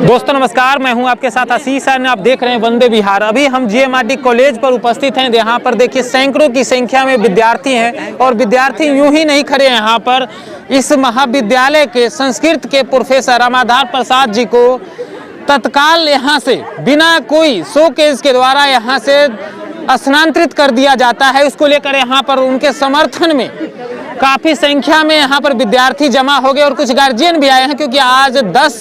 दोस्तों नमस्कार, मैं हूं आपके साथ आशीष और आप देख रहे हैं वंदे विहार। अभी हम जीएमआरडी कॉलेज पर उपस्थित हैं। यहाँ पर देखिए सैकड़ों की संख्या में विद्यार्थी हैं और विद्यार्थी यूं ही नहीं खड़े हैं। यहाँ पर इस महाविद्यालय के संस्कृत के प्रोफेसर रामाधार प्रसाद जी को तत्काल यहाँ से बिना कोई शोकेस के द्वारा यहाँ से स्थानांतरित कर दिया जाता है। उसको लेकर यहाँ पर उनके समर्थन में काफ़ी संख्या में यहाँ पर विद्यार्थी जमा हो गए और कुछ गार्जियन भी आए हैं, क्योंकि आज 10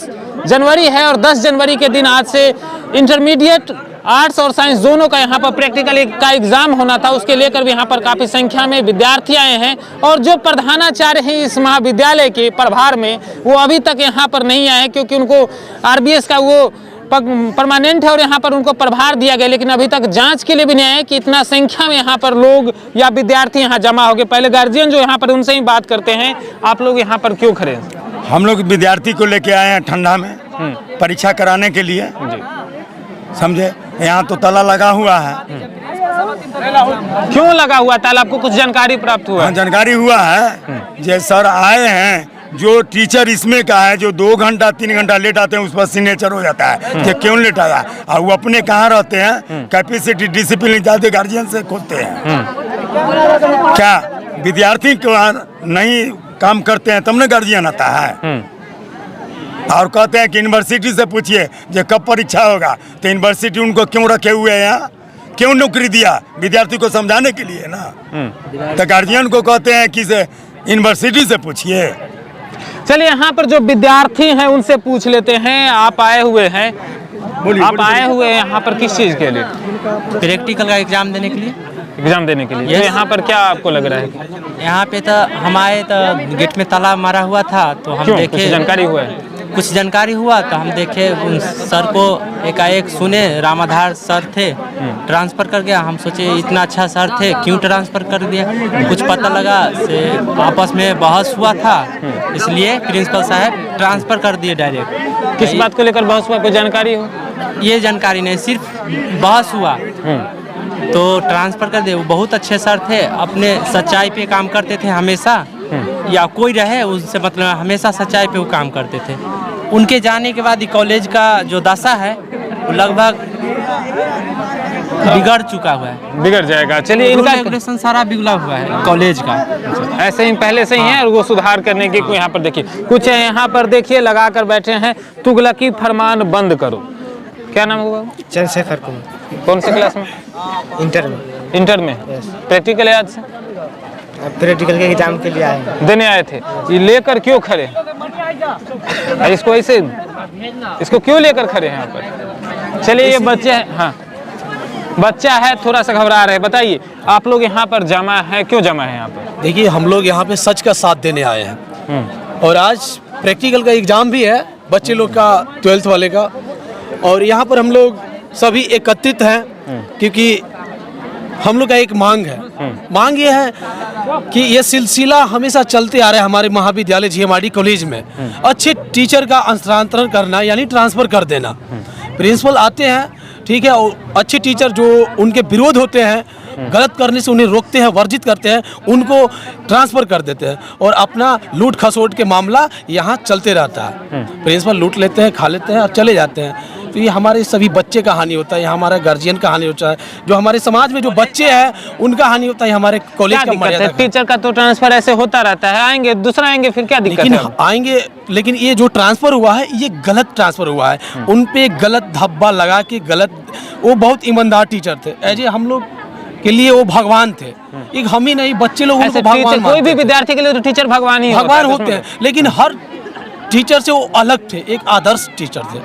जनवरी है और 10 जनवरी के दिन आज से इंटरमीडिएट आर्ट्स और साइंस दोनों का यहाँ पर प्रैक्टिकल का एग्जाम होना था। उसके लेकर भी यहाँ पर काफ़ी संख्या में विद्यार्थी आए हैं और जो प्रधानाचार्य हैं इस महाविद्यालय के प्रभार में वो अभी तक यहाँ पर नहीं आए, क्योंकि उनको आरबीएस का वो परमानेंट है और यहाँ पर उनको प्रभार दिया गया, लेकिन अभी तक जांच के लिए भी नहीं आए कि इतना संख्या में यहाँ पर लोग या विद्यार्थी यहाँ जमा हो गए। पहले गार्जियन जो यहाँ पर उनसे ही बात करते हैं। आप लोग यहाँ पर क्यों खड़े हैं? हम लोग विद्यार्थी को लेके आए हैं ठंडा में परीक्षा कराने के लिए, समझे। यहाँ तो ताला लगा हुआ है। क्यों लगा हुआ ताला? आपको कुछ जानकारी प्राप्त हुआ? हाँ, जानकारी हुआ है। जे सर आए हैं, जो टीचर इसमें का है, जो 2 घंटा 3 घंटा लेट आते हैं उस पर सिग्नेचर हो जाता है कि क्यों लेट आया। और वो अपने कहाँ रहते हैं, कैपेसिटी डिसिप्लिन जाते गार्जियन से खोलते हैं। क्या विद्यार्थी को नहीं काम करते हैं तब न गार्जियन आता है। और कहते हैं कि यूनिवर्सिटी से पूछिए जो कब परीक्षा होगा, तो यूनिवर्सिटी उनको क्यों रखे हुए हैं यहाँ, क्यों नौकरी दिया? विद्यार्थी को समझाने के लिए ना। तो गार्जियन को कहते हैं कि यूनिवर्सिटी से पूछिए। चलिए यहाँ पर जो विद्यार्थी हैं उनसे पूछ लेते हैं। आप आए हुए हैं, आप आए हुए हैं यहाँ पर किस चीज़ के लिए? प्रैक्टिकल का एग्जाम देने के लिए। एग्जाम देने के लिए? तो यहाँ पर क्या आपको लग रहा है? यहाँ पे तो हम आए तो गेट में ताला मारा हुआ था, तो हम देखे। कुछ जानकारी हुआ है? कुछ जानकारी हुआ तो हम देखे उन सर को एकाएक सुने। रामाधार सर थे, ट्रांसफ़र कर गया। हम सोचे इतना अच्छा सर थे क्यों ट्रांसफ़र कर दिया। कुछ पता लगा से आपस में बहस हुआ था, इसलिए प्रिंसिपल साहब ट्रांसफ़र कर दिए डायरेक्ट। किस बात को लेकर बहस हुआ, कोई जानकारी हो? ये जानकारी नहीं, सिर्फ बहस हुआ तो ट्रांसफ़र कर दिए। वो बहुत अच्छे सर थे, अपने सच्चाई पे काम करते थे हमेशा, या कोई रहे उनसे मतलब हमेशा सच्चाई पे वो काम करते थे। उनके जाने के बाद कॉलेज का जो दशा है वो लगभग बिगड़ चुका हुआ है। बिगड़ जाएगा। चलिए, इनका रेगुलेशन सारा बिगड़ा हुआ है कॉलेज का। ऐसे ही पहले से ही है और वो सुधार करने की कोई यहाँ पर देखिए कुछ है। यहाँ पर देखिए लगा कर बैठे हैं, तुगलकी फरमान बंद करो। क्या नाम होगा? चंद्रशेखर कुमार। कौन से क्लास में? इंटर में। इंटर में। प्रैक्टिकल याद से? प्रैक्टिकल के एग्जाम के लिए आए, देने आए थे। ये लेकर क्यों खड़े? इसको ऐसे, इसको क्यों लेकर खड़े हैं यहाँ पर? चलिए, ये बच्चे हैं। हाँ, बच्चा है, थोड़ा सा घबरा रहे हैं। बताइए आप लोग यहाँ पर जमा है, क्यों जमा है यहाँ पर? देखिए, हम लोग यहाँ पे सच का साथ देने आए हैं और आज प्रैक्टिकल का एग्जाम भी है बच्चे लोग का, 12th वाले का। और यहाँ पर हम लोग सभी एकत्रित हैं क्योंकि हम लोग का एक मांग है। मांग ये है कि ये सिलसिला हमेशा चलते आ रहा है हमारे महाविद्यालय जीएमआरडी कॉलेज में। अच्छे टीचर का स्थानांतरण करना यानी ट्रांसफ़र कर देना। प्रिंसिपल आते हैं, ठीक है, और अच्छे टीचर जो उनके विरोध होते हैं, गलत करने से उन्हें रोकते हैं, वर्जित करते हैं, उनको ट्रांसफ़र कर देते हैं और अपना लूट खसोट के मामला यहाँ चलते रहता है। प्रिंसिपल लूट लेते हैं, खा लेते हैं और चले जाते हैं। तो ये हमारे सभी बच्चे का हानि होता है, ये हमारा गार्जियन का हानि होता है, जो हमारे समाज में जो बच्चे हैं उनका हानि होता है, हमारे कॉलेज का मर्यादा। टीचर का तो ट्रांसफर ऐसे होता रहता है, आएंगे दूसरा आएंगे, फिर क्या दिक्कत है? आएंगे, लेकिन ये जो ट्रांसफ़र हुआ है ये गलत ट्रांसफ़र हुआ है। उन पे गलत धब्बा लगा के गलत, वो बहुत ईमानदार टीचर थे, ऐसे हम लोग के लिए वो भगवान थे। एक हम ही नहीं, बच्चे लोग उनको भगवान, कोई भी विद्यार्थी के लिए तो टीचर भगवान ही भगवान होते हैं। लेकिन हर टीचर से वो अलग थे, एक आदर्श टीचर थे,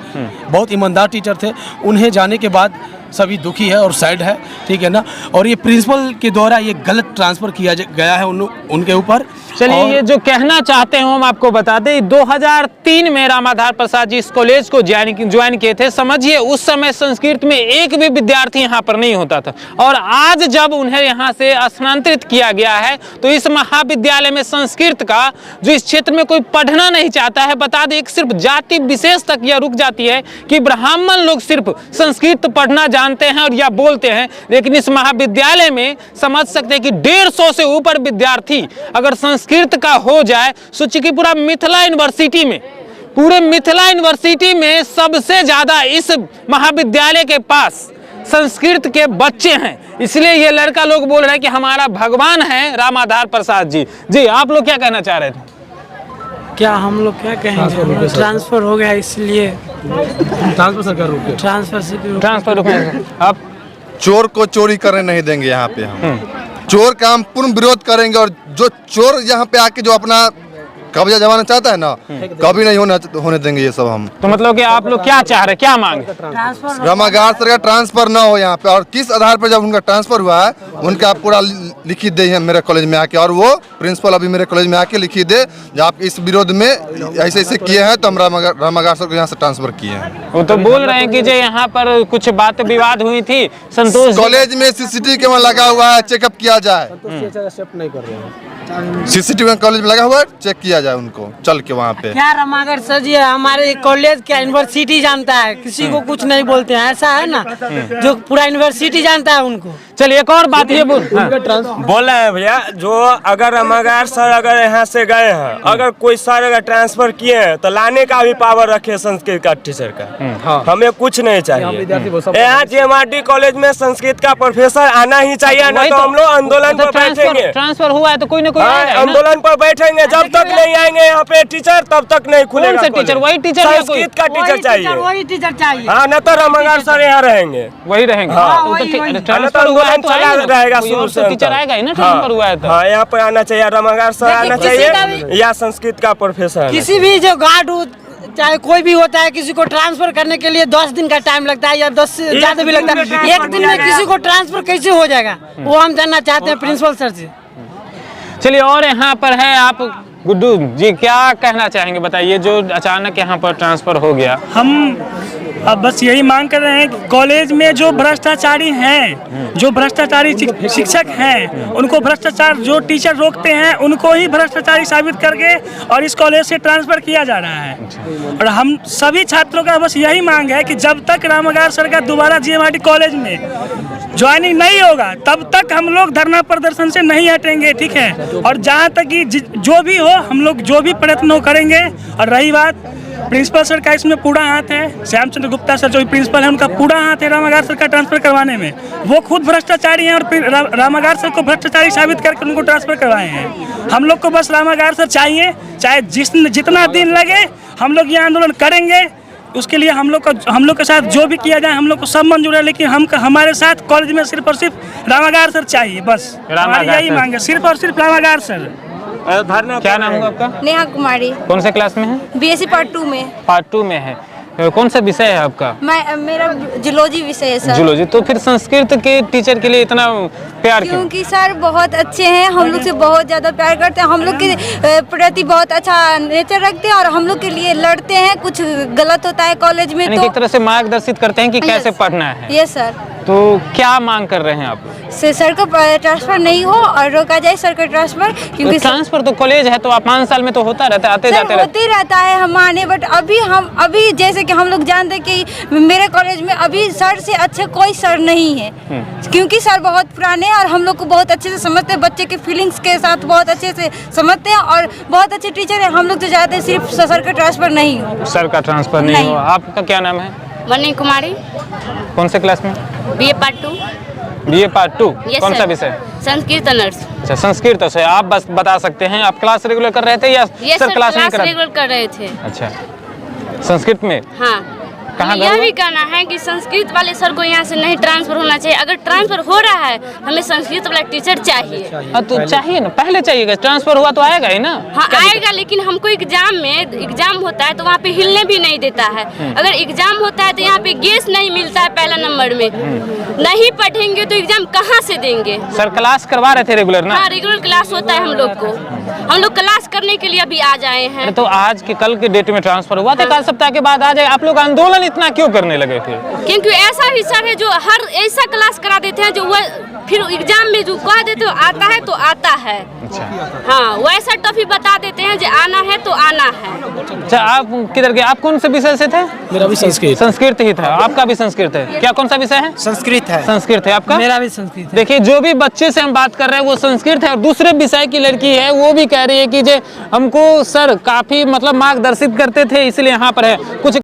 बहुत ईमानदार टीचर थे। उन्हें जाने के बाद सभी दुखी है और सैड है, ठीक है ना। और ये प्रिंसिपल के द्वारा ये गलत ट्रांसफ़र किया गया है उनके ऊपर। चलिए, ये जो कहना चाहते हैं हम आपको बता दें, 2003 में रामाधार प्रसाद जी इस कॉलेज को ज्वाइन किए थे। समझिए उस समय संस्कृत में एक भी विद्यार्थी यहाँ पर नहीं होता था, और आज जब उन्हें यहाँ से स्थानांतरित किया गया है तो इस महाविद्यालय में संस्कृत का जो इस क्षेत्र में कोई पढ़ना नहीं चाहता है। बता दें, एक सिर्फ जाति विशेष तक यह रुक जाती है कि ब्राह्मण लोग सिर्फ संस्कृत पढ़ना जानते हैं और या बोलते हैं, लेकिन इस महाविद्यालय में समझ सकते हैं कि 150 से ऊपर विद्यार्थी अगर संस्कृत का हो जाए, सोचिए कि पूरा मिथिला यूनिवर्सिटी में पूरे मिथिला यूनिवर्सिटी में सबसे ज्यादा इस महाविद्यालय के पास संस्कृत के बच्चे हैं, इसलिए ये लड़का लोग बोल रहे हैं कि हमारा भगवान है रामाधार प्रसाद जी। जी आप लोग क्या कहना चाह रहे थे? क्या हम लोग क्या कहेंगे, ट्रांसफर हो गया इसलिए ट्रांसफर सरकार रोक के ट्रांसफर रुकने आप चोर को चोरी करने नहीं देंगे यहाँ पे हम। चोर का हम पूर्ण विरोध करेंगे और जो चोर यहाँ पे आके जो अपना कब्जा जमाना चाहता है ना, कभी नहीं होने देंगे ये सब हम। तो मतलब कि आप लोग क्या चाह रहे, क्या मांग? रामागार सर का ट्रांसफर ना हो यहाँ पे, और किस आधार पर जब उनका ट्रांसफर हुआ है उनका पूरा लिखित दे है मेरे कॉलेज में आके, और वो प्रिंसिपल अभी मेरे कॉलेज में आके लिखित दे जब आप इस विरोध में ऐसे ऐसे किए हैं तो हम रामागार सर को यहाँ से ट्रांसफर किए हैं। वो तो बोल रहे हैं कि जो यहाँ पर कुछ बात विवाद हुई थी, संतोष कॉलेज में सीसीटीवी कैमरा लगा हुआ है, चेकअप किया जाए। नहीं कर रहे हैं, सीसीटीवी कॉलेज में लगा हुआ है, चेक किया जाए उनको चल के वहाँ पे। क्या रामागर सर जी हमारे कॉलेज क्या यूनिवर्सिटी जानता है, किसी को कुछ नहीं बोलते हैं, ऐसा है ना, जो पूरा यूनिवर्सिटी जानता है उनको। चलिए एक और बात ये बोल बोल रहे हैं भैया, जो अगर रामागार सर अगर यहाँ से गए हैं, अगर कोई सर अगर ट्रांसफर किए हैं तो लाने का भी पावर रखे संस्कृत का टीचर का। हमें कुछ नहीं चाहिए यहाँ JMRD कॉलेज में संस्कृत का प्रोफेसर आना ही चाहिए, ना तो हम लोग आंदोलन पर बैठेंगे। ट्रांसफर हुआ है तो कोई ना कोई आंदोलन पर बैठेंगे, जब तक नहीं आएंगे यहाँ पे टीचर तब तक नहीं खुलेगा। टीचर वही टीचर संस्कृत का टीचर चाहिए, वही टीचर चाहिए। हाँ, न तो रामागार सर यहाँ रहेंगे, वही रहेंगे। ट्रांसफर हुआ है तो रहेगा शुरू से टीचर आएगा ही ना, ट्रांसफर हुआ है तो। हाँ, यहाँ पे आना चाहिए, रामागार सर आना चाहिए या संस्कृत का प्रोफेसर। किसी भी जो गार्ड चाहे कोई भी होता है, किसी को ट्रांसफर करने के लिए 10 दिन का टाइम लगता है या 10 से ज्यादा भी लगता है। एक दिन में किसी को ट्रांसफर कैसे हो जाएगा, वो हम जानना चाहते हैं प्रिंसिपल सर से। चलिए और यहाँ पर है आप गुड्डू जी, क्या कहना चाहेंगे बताइए, जो अचानक यहाँ पर ट्रांसफर हो गया? हम अब बस यही मांग कर रहे हैं कि कॉलेज में जो भ्रष्टाचारी हैं, जो भ्रष्टाचारी शिक्षक हैं, उनको भ्रष्टाचार जो टीचर रोकते हैं उनको ही भ्रष्टाचारी साबित करके और इस कॉलेज से ट्रांसफर किया जा रहा है। और हम सभी छात्रों का बस यही मांग है कि जब तक रामागार सर का दोबारा JMRD कॉलेज में ज्वाइनिंग नहीं होगा तब तक हम लोग धरना प्रदर्शन से नहीं हटेंगे, ठीक है। और जहाँ तक कि जो भी हो हम लोग जो भी प्रयत्न करेंगे। और रही बात प्रिंसिपल सर का, इसमें पूरा हाथ है। श्यामचंद्र गुप्ता सर जो प्रिंसिपल है उनका पूरा हाथ है रामागार सर का ट्रांसफर करवाने में। वो खुद भ्रष्टाचारी हैं और रामागार सर को भ्रष्टाचारी साबित करके उनको ट्रांसफर करवाए हैं। हम लोग को बस रामागार सर चाहिए, चाहे जितना दिन लगे हम लोग ये आंदोलन करेंगे। उसके लिए हम लोग के साथ जो भी किया जाए हम लोग को सब मंजूर है, लेकिन हमारे साथ कॉलेज में सिर्फ और सिर्फ रामागार सर चाहिए, बस हमारी यही मांग है, सिर्फ और सिर्फ रामागार सर। क्या नाम है आपका? नेहा कुमारी। कौन से क्लास में है? BSc पार्ट 2 में। पार्ट 2 में है। कौन सा विषय है आपका? मेरा जूलॉजी विषय है सर। जूलॉजी। तो फिर संस्कृत के टीचर के लिए इतना प्यार क्यों? क्योंकि सर बहुत अच्छे हैं, हम लोग से बहुत ज़्यादा प्यार करते हैं, हम लोग के प्रति बहुत अच्छा नेचर रखते हैं और हम लोग के लिए लड़ते हैं। कुछ गलत होता है कॉलेज में तो एक तरह से मार्गदर्शित करते हैं कि कैसे पढ़ना है। Yes sir. तो क्या मांग कर रहे हैं आप? सर को ट्रांसफर नहीं हो और रोका जाए सर का ट्रांसफर, क्योंकि तो ट्रांसफर तो कॉलेज है तो 5 साल में तो होता रहता है, आते जाते होते रहता है हमारे। बट अभी जैसे कि हम लोग जानते हैं कि मेरे कॉलेज में अभी सर से अच्छे कोई सर नहीं है, क्योंकि सर बहुत पुराने हैं और हम लोग को बहुत अच्छे से समझते हैं, बच्चे के फीलिंग्स के साथ बहुत अच्छे से समझते हैं और बहुत अच्छे टीचर हैं। हम लोग तो चाहते हैं सिर्फ सर का ट्रांसफर नहीं हो। सर का ट्रांसफर नहीं हो। आपका क्या नाम है? वनी कुमारी। कौन से क्लास में? BA part 2। BA part 2। Yes, कौन सा sir. विषय? संस्कृत ऑनर्स। अच्छा, संस्कृत से आप बस बता सकते हैं, आप क्लास रेगुलर कर रहे थे या सर क्लास नहीं कर रहे? रेगुलर कर रहे थे। अच्छा, संस्कृत में? हाँ। यह भी कहना है कि संस्कृत वाले सर को यहाँ से नहीं ट्रांसफर होना चाहिए। अगर ट्रांसफर हो रहा है हमें संस्कृत वाला टीचर चाहिए। तो चाहिए ना, पहले चाहिएगा, ट्रांसफर हुआ तो आएगा ही ना। हाँ आएगा, लेकिन हमको एग्जाम होता है तो वहाँ पे हिलने भी नहीं देता है। अगर एग्जाम होता है तो यहाँ पे गेस नहीं मिलता है पहला नंबर में। नहीं पढ़ेंगे तो एग्जाम कहाँ से देंगे? सर क्लास करवा रहे थे रेगुलर ना? हाँ, रेगुलर क्लास होता है हम लोग को। हम लोग क्लास करने के लिए अभी आ जाए हैं। तो आज के कल के डेट में ट्रांसफर हुआ था, कल सप्ताह के बाद आ जाए। आप लोग आंदोलन इतना क्यों करने लगे फिर? क्योंकि ऐसा ही सर है जो हर ऐसा क्लास करा देते हैं जो वह फिर एग्जाम में जो कह देते हो आता है तो आता है। हाँ, वैसा टॉपिक बता देते हैं जो आना है तो आना है। अच्छा, आप किधर के, आप कौन से विषय से थे? मेरा भी संस्कृत। संस्कृत ही था, आपका भी संस्कृत है क्या? कौन सा विषय है? संस्कृत है। संस्कृत है आपका? मेरा भी संस्कृत है। देखिए, जो भी बच्चे से हम बात कर रहे हैं वो संस्कृत है, और दूसरे विषय की लड़की है वो भी कह रही है कि जे हमको सर काफी मतलब मार्गदर्शित करते थे, इसलिए यहाँ पर है। कुछ